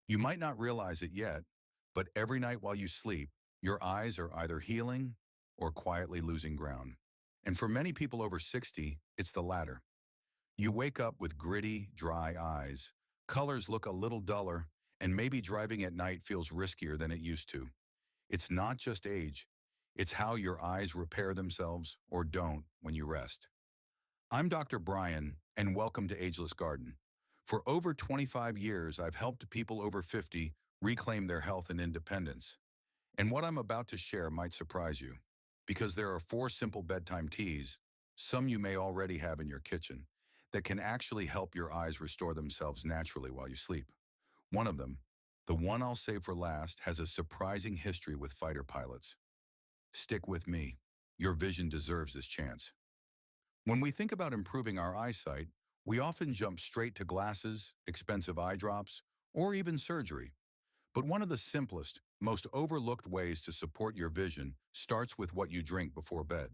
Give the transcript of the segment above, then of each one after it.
You might not realize it yet, but every night while you sleep, your eyes are either healing or quietly losing ground. And for many people over 60, it's the latter. You wake up with gritty, dry eyes, colors look a little duller, and maybe driving at night feels riskier than it used to. It's not just age, it's how your eyes repair themselves or don't when you rest. I'm Dr. Brian, and welcome to Ageless Garden. For over 25 years, I've helped people over 50 reclaim their health and independence. And what I'm about to share might surprise you, because there are four simple bedtime teas, some you may already have in your kitchen, that can actually help your eyes restore themselves naturally while you sleep. One of them, the one I'll save for last, has a surprising history with fighter pilots. Stick with me. Your vision deserves this chance. When we think about improving our eyesight, we often jump straight to glasses, expensive eye drops, or even surgery. But one of the simplest, most overlooked ways to support your vision starts with what you drink before bed.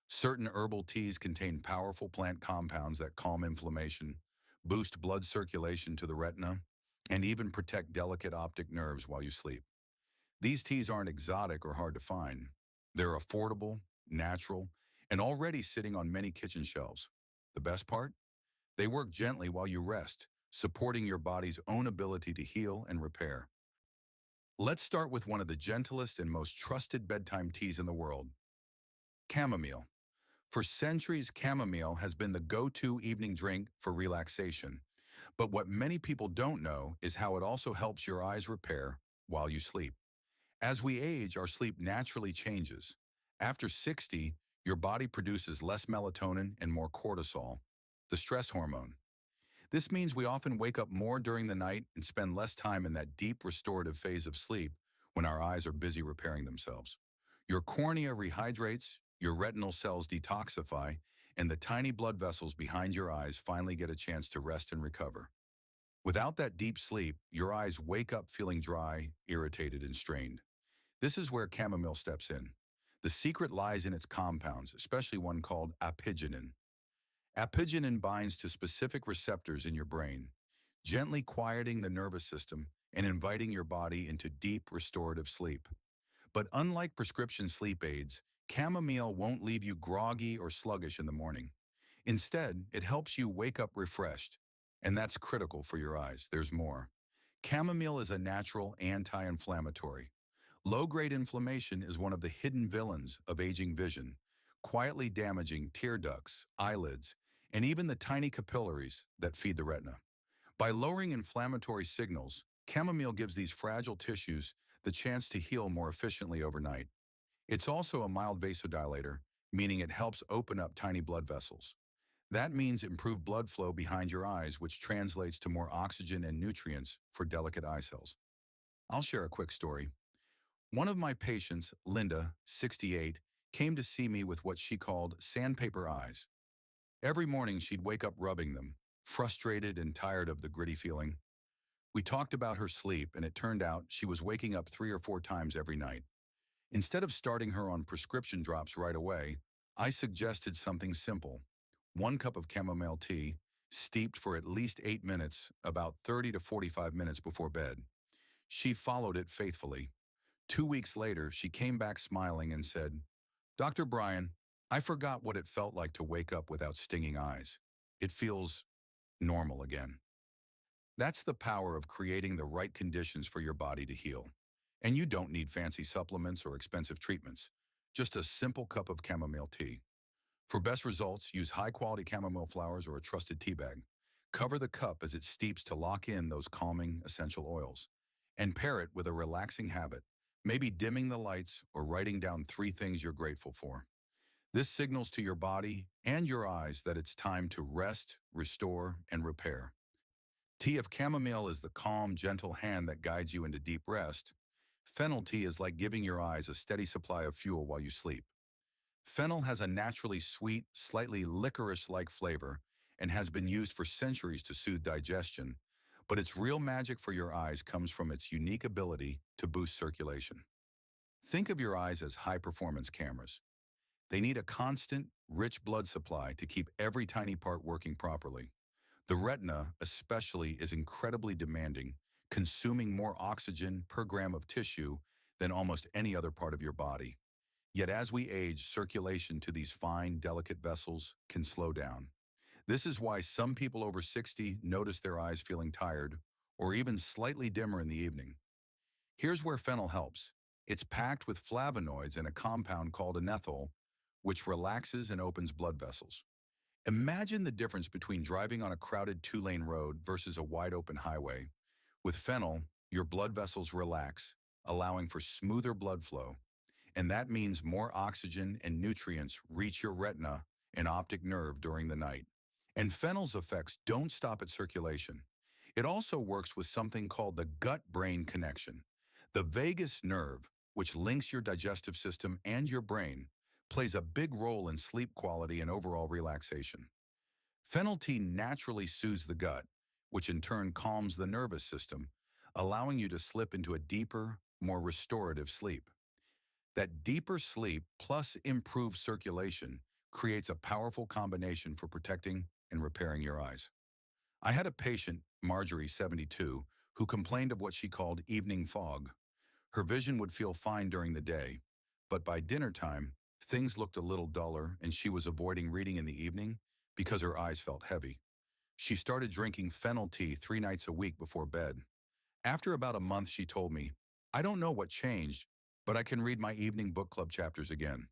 Certain herbal teas contain powerful plant compounds that calm inflammation, boost blood circulation to the retina, and even protect delicate optic nerves while you sleep. These teas aren't exotic or hard to find. They're affordable, natural, and already sitting on many kitchen shelves. The best part? They work gently while you rest, supporting your body's own ability to heal and repair. Let's start with one of the gentlest and most trusted bedtime teas in the world, chamomile. For centuries, chamomile has been the go-to evening drink for relaxation. But what many people don't know is how it also helps your eyes repair while you sleep. As we age, our sleep naturally changes. After 60, your body produces less melatonin and more cortisol, the stress hormone. This means we often wake up more during the night and spend less time in that deep restorative phase of sleep when our eyes are busy repairing themselves. Your cornea rehydrates, your retinal cells detoxify, and the tiny blood vessels behind your eyes finally get a chance to rest and recover. Without that deep sleep, your eyes wake up feeling dry, irritated, and strained. This is where chamomile steps in. The secret lies in its compounds, especially one called apigenin. Apigenin binds to specific receptors in your brain, gently quieting the nervous system and inviting your body into deep restorative sleep. But unlike prescription sleep aids, chamomile won't leave you groggy or sluggish in the morning. Instead, it helps you wake up refreshed, and that's critical for your eyes. There's more. Chamomile is a natural anti-inflammatory. Low-grade inflammation is one of the hidden villains of aging vision, quietly damaging tear ducts, eyelids, and even the tiny capillaries that feed the retina. By lowering inflammatory signals, chamomile gives these fragile tissues the chance to heal more efficiently overnight. It's also a mild vasodilator, meaning it helps open up tiny blood vessels. That means improved blood flow behind your eyes, which translates to more oxygen and nutrients for delicate eye cells. I'll share a quick story. One of my patients, Linda, 68, came to see me with what she called sandpaper eyes. Every morning she'd wake up rubbing them, frustrated and tired of the gritty feeling. We talked about her sleep, and it turned out she was waking up 3 or 4 times every night. Instead of starting her on prescription drops right away, I suggested something simple. 1 cup of chamomile tea, steeped for at least 8 minutes, about 30 to 45 minutes before bed. She followed it faithfully. 2 weeks later, she came back smiling and said, "Dr. Brian, I forgot what it felt like to wake up without stinging eyes. It feels normal again." That's the power of creating the right conditions for your body to heal. And you don't need fancy supplements or expensive treatments, just a simple cup of chamomile tea. For best results, use high-quality chamomile flowers or a trusted tea bag. Cover the cup as it steeps to lock in those calming essential oils. And pair it with a relaxing habit, maybe dimming the lights or writing down 3 things you're grateful for. This signals to your body and your eyes that it's time to rest, restore, and repair. Tea of chamomile is the calm, gentle hand that guides you into deep rest. Fennel tea is like giving your eyes a steady supply of fuel while you sleep. Fennel has a naturally sweet, slightly licorice-like flavor and has been used for centuries to soothe digestion, but its real magic for your eyes comes from its unique ability to boost circulation. Think of your eyes as high-performance cameras. They need a constant, rich blood supply to keep every tiny part working properly. The retina, especially, is incredibly demanding, consuming more oxygen per gram of tissue than almost any other part of your body. Yet as we age, circulation to these fine, delicate vessels can slow down. This is why some people over 60 notice their eyes feeling tired or even slightly dimmer in the evening. Here's where fennel helps. It's packed with flavonoids and a compound called anethol, which relaxes and opens blood vessels. Imagine the difference between driving on a crowded two-lane road versus a wide-open highway. With fennel, your blood vessels relax, allowing for smoother blood flow, and that means more oxygen and nutrients reach your retina and optic nerve during the night. And fennel's effects don't stop at circulation. It also works with something called the gut-brain connection. The vagus nerve, which links your digestive system and your brain, plays a big role in sleep quality and overall relaxation. Fennel tea naturally soothes the gut, which in turn calms the nervous system, allowing you to slip into a deeper, more restorative sleep. That deeper sleep plus improved circulation creates a powerful combination for protecting and repairing your eyes. I had a patient, Marjorie, 72, who complained of what she called evening fog. Her vision would feel fine during the day, but by dinner time, things looked a little duller and she was avoiding reading in the evening because her eyes felt heavy. She started drinking fennel tea 3 nights a week before bed. After about a month, she told me, "I don't know what changed, but I can read my evening book club chapters again.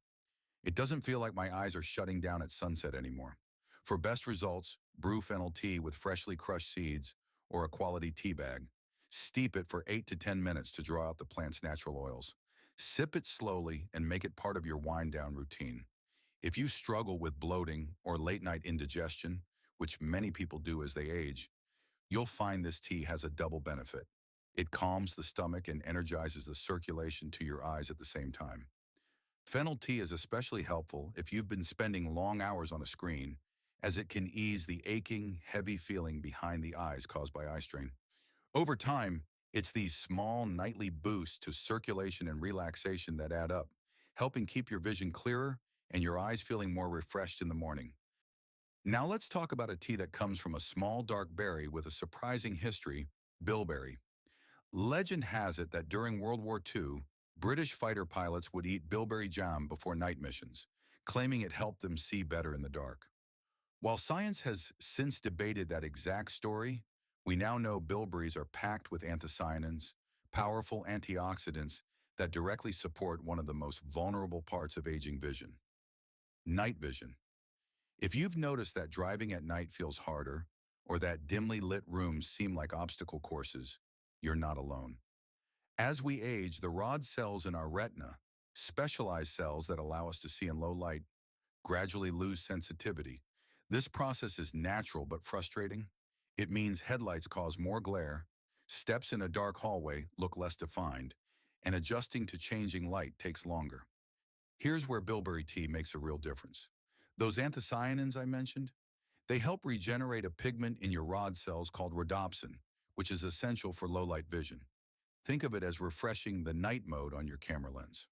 It doesn't feel like my eyes are shutting down at sunset anymore." For best results, brew fennel tea with freshly crushed seeds or a quality tea bag. Steep it for 8 to 10 minutes to draw out the plant's natural oils. Sip it slowly and make it part of your wind-down routine. If you struggle with bloating or late-night indigestion, which many people do as they age, you'll find this tea has a double benefit. It calms the stomach and energizes the circulation to your eyes at the same time. Fennel tea is especially helpful if you've been spending long hours on a screen, as it can ease the aching, heavy feeling behind the eyes caused by eye strain. Over time, it's these small nightly boosts to circulation and relaxation that add up, helping keep your vision clearer and your eyes feeling more refreshed in the morning. Now let's talk about a tea that comes from a small dark berry with a surprising history, bilberry. Legend has it that during World War II, British fighter pilots would eat bilberry jam before night missions, claiming it helped them see better in the dark. While science has since debated that exact story, we now know bilberries are packed with anthocyanins, powerful antioxidants that directly support one of the most vulnerable parts of aging vision, night vision. If you've noticed that driving at night feels harder, or that dimly lit rooms seem like obstacle courses, you're not alone. As we age, the rod cells in our retina, specialized cells that allow us to see in low light, gradually lose sensitivity. This process is natural but frustrating. It means headlights cause more glare, steps in a dark hallway look less defined, and adjusting to changing light takes longer. Here's where bilberry tea makes a real difference. Those anthocyanins I mentioned, they help regenerate a pigment in your rod cells called rhodopsin, which is essential for low-light vision. Think of it as refreshing the night mode on your camera lens.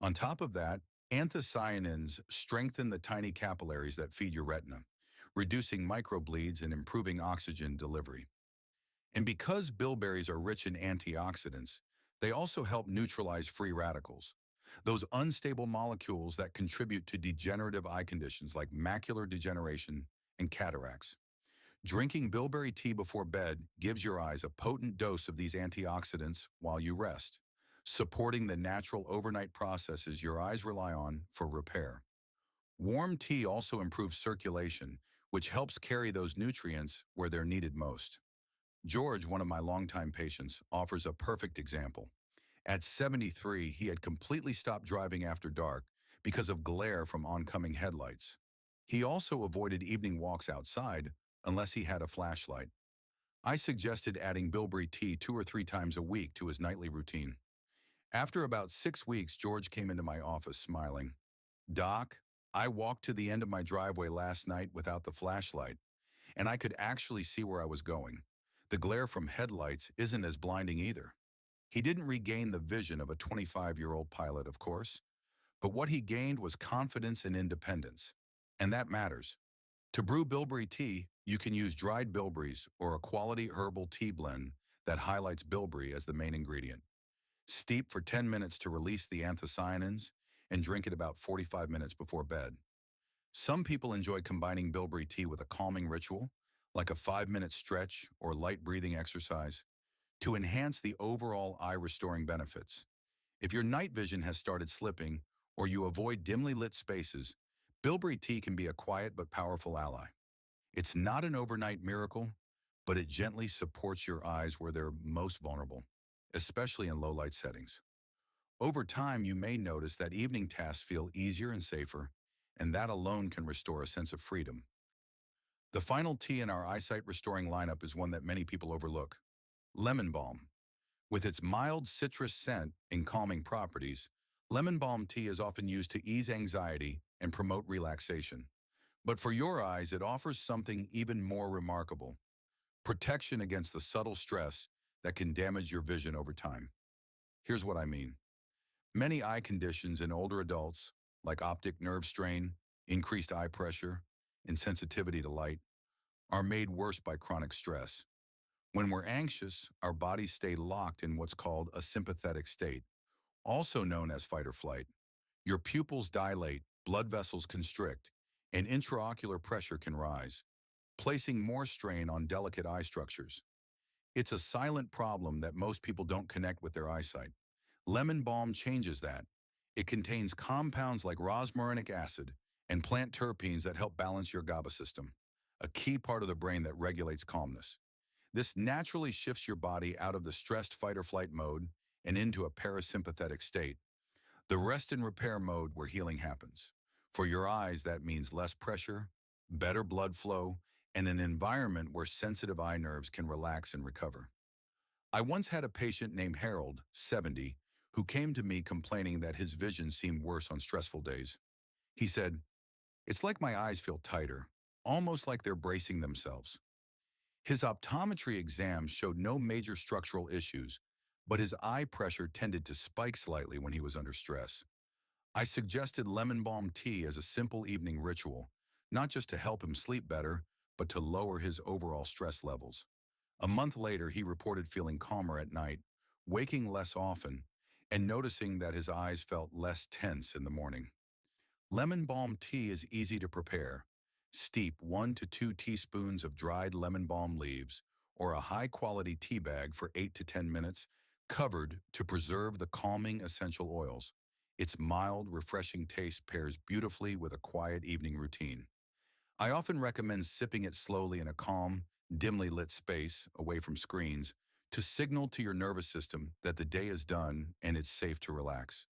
On top of that, anthocyanins strengthen the tiny capillaries that feed your retina, reducing microbleeds and improving oxygen delivery. And because bilberries are rich in antioxidants, they also help neutralize free radicals, those unstable molecules that contribute to degenerative eye conditions like macular degeneration and cataracts. Drinking bilberry tea before bed gives your eyes a potent dose of these antioxidants while you rest, supporting the natural overnight processes your eyes rely on for repair. Warm tea also improves circulation, which helps carry those nutrients where they're needed most. George, one of my longtime patients, offers a perfect example. At 73, he had completely stopped driving after dark because of glare from oncoming headlights. He also avoided evening walks outside unless he had a flashlight. I suggested adding bilberry tea 2 or 3 times a week to his nightly routine. After about 6 weeks, George came into my office smiling. "Doc, I walked to the end of my driveway last night without the flashlight, and I could actually see where I was going. The glare from headlights isn't as blinding either." He didn't regain the vision of a 25-year-old pilot, of course, but what he gained was confidence and independence. And that matters. To brew bilberry tea, you can use dried bilberries or a quality herbal tea blend that highlights bilberry as the main ingredient. Steep for 10 minutes to release the anthocyanins and drink it about 45 minutes before bed. Some people enjoy combining bilberry tea with a calming ritual, like a 5-minute stretch or light breathing exercise, to enhance the overall eye-restoring benefits. If your night vision has started slipping or you avoid dimly lit spaces, bilberry tea can be a quiet but powerful ally. It's not an overnight miracle, but it gently supports your eyes where they're most vulnerable, especially in low-light settings. Over time, you may notice that evening tasks feel easier and safer, and that alone can restore a sense of freedom. The final tea in our eyesight restoring lineup is one that many people overlook: lemon balm. With its mild citrus scent and calming properties, lemon balm tea is often used to ease anxiety and promote relaxation. But for your eyes, it offers something even more remarkable: protection against the subtle stress that can damage your vision over time. Here's what I mean. Many eye conditions in older adults, like optic nerve strain, increased eye pressure, and sensitivity to light, are made worse by chronic stress. When we're anxious, our bodies stay locked in what's called a sympathetic state, also known as fight or flight. Your pupils dilate, blood vessels constrict, and intraocular pressure can rise, placing more strain on delicate eye structures. It's a silent problem that most people don't connect with their eyesight. Lemon balm changes that. It contains compounds like rosmarinic acid and plant terpenes that help balance your GABA system, a key part of the brain that regulates calmness. This naturally shifts your body out of the stressed fight or flight mode and into a parasympathetic state, the rest and repair mode where healing happens. For your eyes, that means less pressure, better blood flow, and an environment where sensitive eye nerves can relax and recover. I once had a patient named Harold, 70, who came to me complaining that his vision seemed worse on stressful days. He said, "It's like my eyes feel tighter, almost like they're bracing themselves." His optometry exams showed no major structural issues, but his eye pressure tended to spike slightly when he was under stress. I suggested lemon balm tea as a simple evening ritual, not just to help him sleep better, but to lower his overall stress levels. A month later, he reported feeling calmer at night, waking less often, and noticing that his eyes felt less tense in the morning. Lemon balm tea is easy to prepare. Steep 1 to 2 teaspoons of dried lemon balm leaves or a high-quality tea bag for 8 to 10 minutes, covered to preserve the calming essential oils. Its mild, refreshing taste pairs beautifully with a quiet evening routine. I often recommend sipping it slowly in a calm, dimly lit space away from screens to signal to your nervous system that the day is done and it's safe to relax.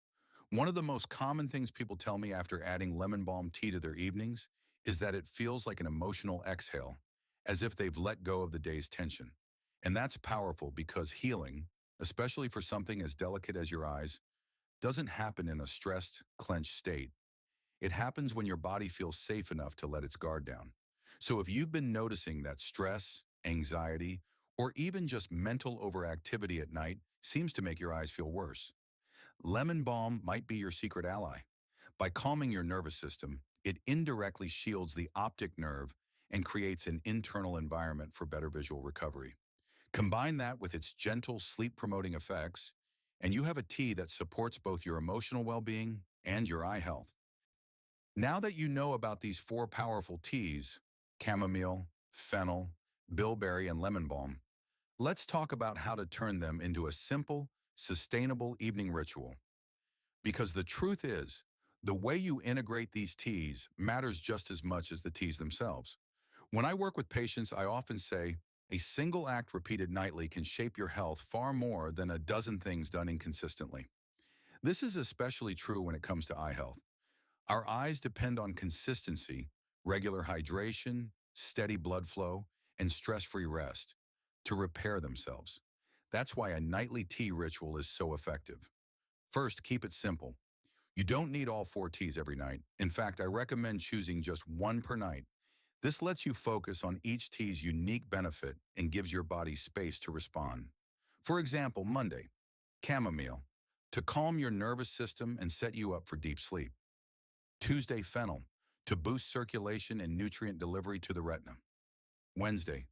One of the most common things people tell me after adding lemon balm tea to their evenings is that it feels like an emotional exhale, as if they've let go of the day's tension. And that's powerful because healing, especially for something as delicate as your eyes, doesn't happen in a stressed, clenched state. It happens when your body feels safe enough to let its guard down. So if you've been noticing that stress, anxiety, or even just mental overactivity at night seems to make your eyes feel worse, lemon balm might be your secret ally. By calming your nervous system, it indirectly shields the optic nerve and creates an internal environment for better visual recovery. Combine that with its gentle sleep-promoting effects, and you have a tea that supports both your emotional well-being and your eye health. Now that you know about these four powerful teas, chamomile, fennel, bilberry, and lemon balm, let's talk about how to turn them into a simple, sustainable evening ritual. Because the truth is, the way you integrate these teas matters just as much as the teas themselves. When I work with patients, I often say, a single act repeated nightly can shape your health far more than a dozen things done inconsistently. This is especially true when it comes to eye health. Our eyes depend on consistency, regular hydration, steady blood flow, and stress-free rest to repair themselves. That's why a nightly tea ritual is so effective. First, keep it simple. You don't need all four teas every night. In fact, I recommend choosing just one per night. This lets you focus on each tea's unique benefit and gives your body space to respond. For example, Monday, chamomile, to calm your nervous system and set you up for deep sleep. Tuesday, fennel, to boost circulation and nutrient delivery to the retina. Wednesday,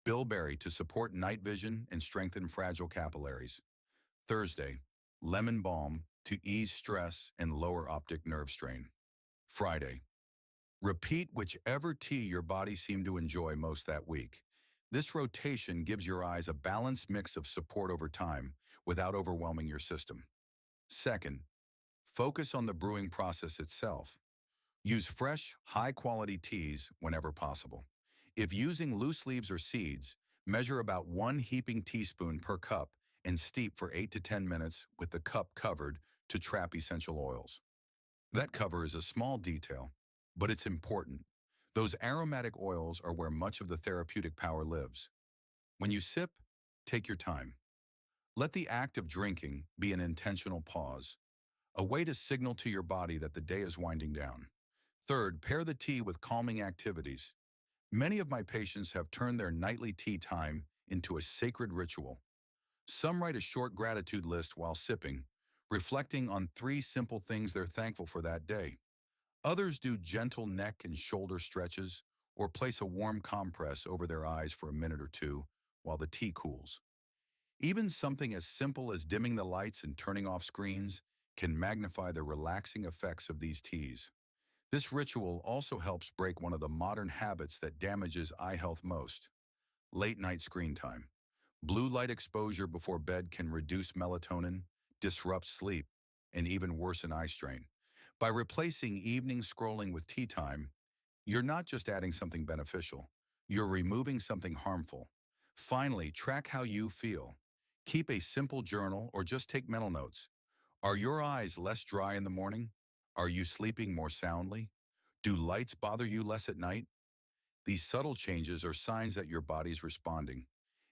Bilberry to support night vision and strengthen fragile capillaries. Thursday, lemon balm to ease stress and lower optic nerve strain. Friday, repeat whichever tea your body seemed to enjoy most that week. This rotation gives your eyes a balanced mix of support over time without overwhelming your system. Second, focus on the brewing process itself. Use fresh, high-quality teas whenever possible. If using loose leaves or seeds, measure about 1 heaping teaspoon per cup and steep for 8 to 10 minutes with the cup covered to trap essential oils. That cover is a small detail, but it's important. Those aromatic oils are where much of the therapeutic power lives. When you sip, take your time. Let the act of drinking be an intentional pause, a way to signal to your body that the day is winding down. Third, pair the tea with calming activities. Many of my patients have turned their nightly tea time into a sacred ritual. Some write a short gratitude list while sipping, reflecting on 3 simple things they're thankful for that day. Others do gentle neck and shoulder stretches or place a warm compress over their eyes for a minute or two while the tea cools. Even something as simple as dimming the lights and turning off screens can magnify the relaxing effects of these teas. This ritual also helps break one of the modern habits that damages eye health most: late night screen time. Blue light exposure before bed can reduce melatonin, disrupt sleep, and even worsen eye strain. By replacing evening scrolling with tea time, you're not just adding something beneficial, you're removing something harmful. Finally, track how you feel. Keep a simple journal or just take mental notes. Are your eyes less dry in the morning? Are you sleeping more soundly? Do lights bother you less at night? These subtle changes are signs that your body's responding.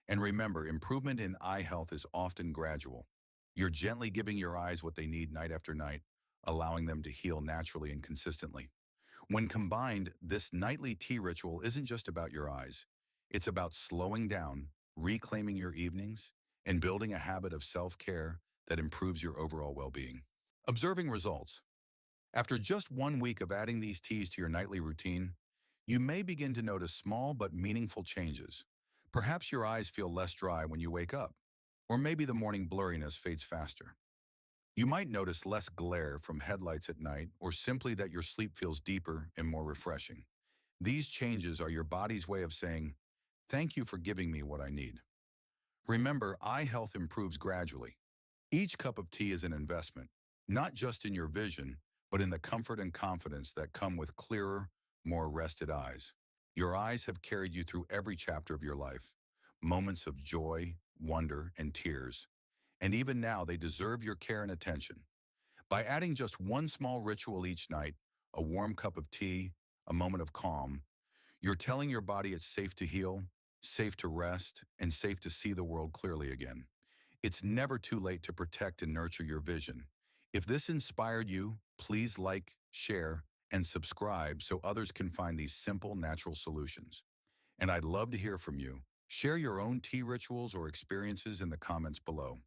And remember, improvement in eye health is often gradual. You're gently giving your eyes what they need night after night, allowing them to heal naturally and consistently. When combined, this nightly tea ritual isn't just about your eyes. It's about slowing down, reclaiming your evenings, and building a habit of self-care that improves your overall well-being. Observing results. After just 1 week of adding these teas to your nightly routine, you may begin to notice small but meaningful changes. Perhaps your eyes feel less dry when you wake up, or maybe the morning blurriness fades faster. You might notice less glare from headlights at night, or simply that your sleep feels deeper and more refreshing. These changes are your body's way of saying, "Thank you for giving me what I need." Remember, eye health improves gradually. Each cup of tea is an investment, not just in your vision, but in the comfort and confidence that come with clearer, more rested eyes. Your eyes have carried you through every chapter of your life, moments of joy, wonder, and tears. And even now, they deserve your care and attention. By adding just one small ritual each night, a warm cup of tea, a moment of calm, you're telling your body it's safe to heal, safe to rest, and safe to see the world clearly again. It's never too late to protect and nurture your vision. If this inspired you, please like, share, and subscribe so others can find these simple, natural solutions. And I'd love to hear from you. Share your own tea rituals or experiences in the comments below.